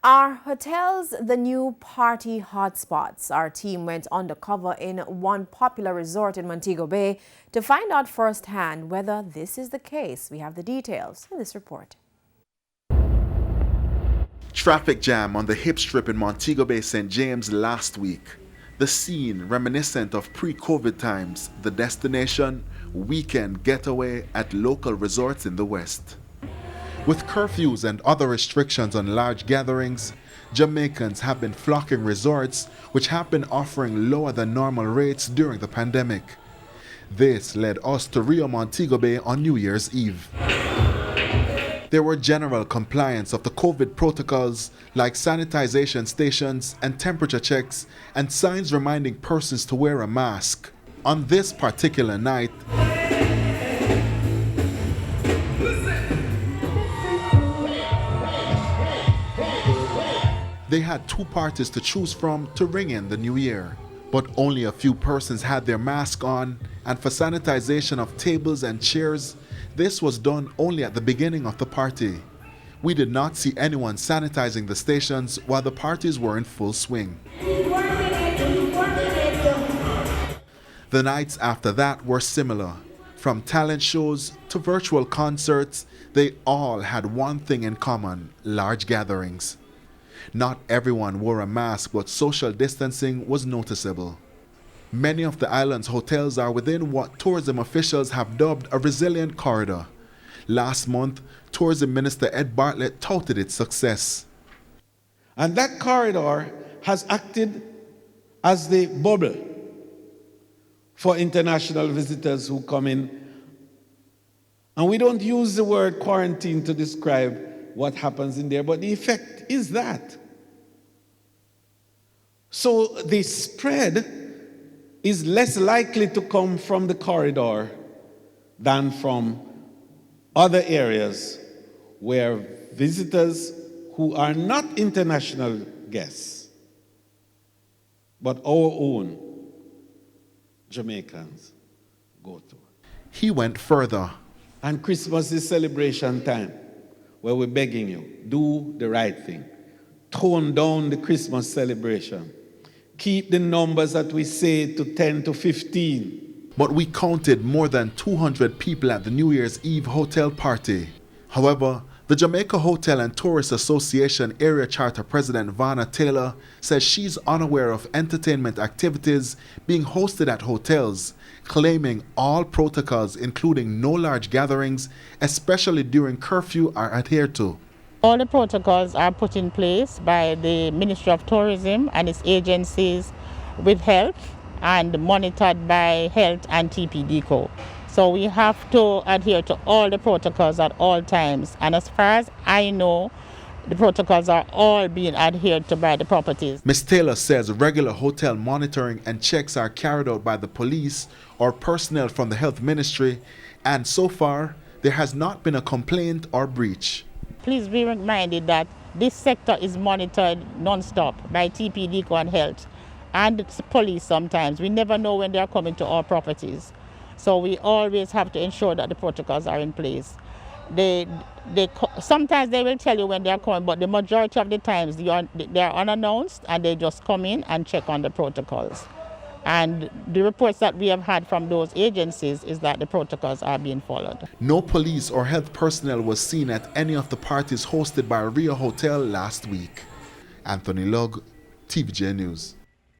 Are hotels the new party hotspots? Our team went undercover in one popular resort in Montego Bay to find out firsthand whether this is the case. We have the details in this report. Traffic jam on the hip strip in Montego Bay, St. James last week. The scene reminiscent of pre-COVID times, the destination, weekend getaway at local resorts in the West. With curfews and other restrictions on large gatherings, Jamaicans have been flocking resorts which have been offering lower than normal rates during the pandemic. This led us to Rio Montego Bay on New Year's Eve. There were general compliance of the COVID protocols like sanitization stations and temperature checks and signs reminding persons to wear a mask. On this particular night, they had two parties to choose from to ring in the new year. But only a few persons had their mask on, and for sanitization of tables and chairs, this was done only at the beginning of the party. We did not see anyone sanitizing the stations while the parties were in full swing. The nights after that were similar. From talent shows to virtual concerts, they all had one thing in common: large gatherings. Not everyone wore a mask, but social distancing was noticeable. Many of the island's hotels are within what tourism officials have dubbed a resilient corridor. Last month, Tourism Minister Ed Bartlett touted its success. And that corridor has acted as the bubble for international visitors who come in. And we don't use the word quarantine to describe what happens in there, but the effect is that. So the spread is less likely to come from the corridor than from other areas where visitors who are not international guests, but our own Jamaicans go to. He went further. And Christmas is celebration time, where we're begging you, do the right thing. Tone down the Christmas celebration. Keep the numbers that we say to 10 to 15. But we counted more than 200 people at the New Year's Eve hotel party. However, the Jamaica Hotel and Tourist Association Area Charter President Vanna Taylor says she's unaware of entertainment activities being hosted at hotels, claiming all protocols, including no large gatherings, especially during curfew, are adhered to. All the protocols are put in place by the Ministry of Tourism and its agencies with health and monitored by Health and TPDCO. So we have to adhere to all the protocols at all times. And as far as I know, the protocols are all being adhered to by the properties. Ms. Taylor says regular hotel monitoring and checks are carried out by the police or personnel from the health ministry, and so far there has not been a complaint or breach. Please be reminded that this sector is monitored non-stop by TPDCO and health and the police sometimes. We never know when they are coming to our properties. So we always have to ensure that the protocols are in place. Sometimes they will tell you when they are coming, but the majority of the times they are unannounced and they just come in and check on the protocols. And the reports that we have had from those agencies is that the protocols are being followed. No police or health personnel was seen at any of the parties hosted by Rio Hotel last week. Anthony Lugg, TVJ News.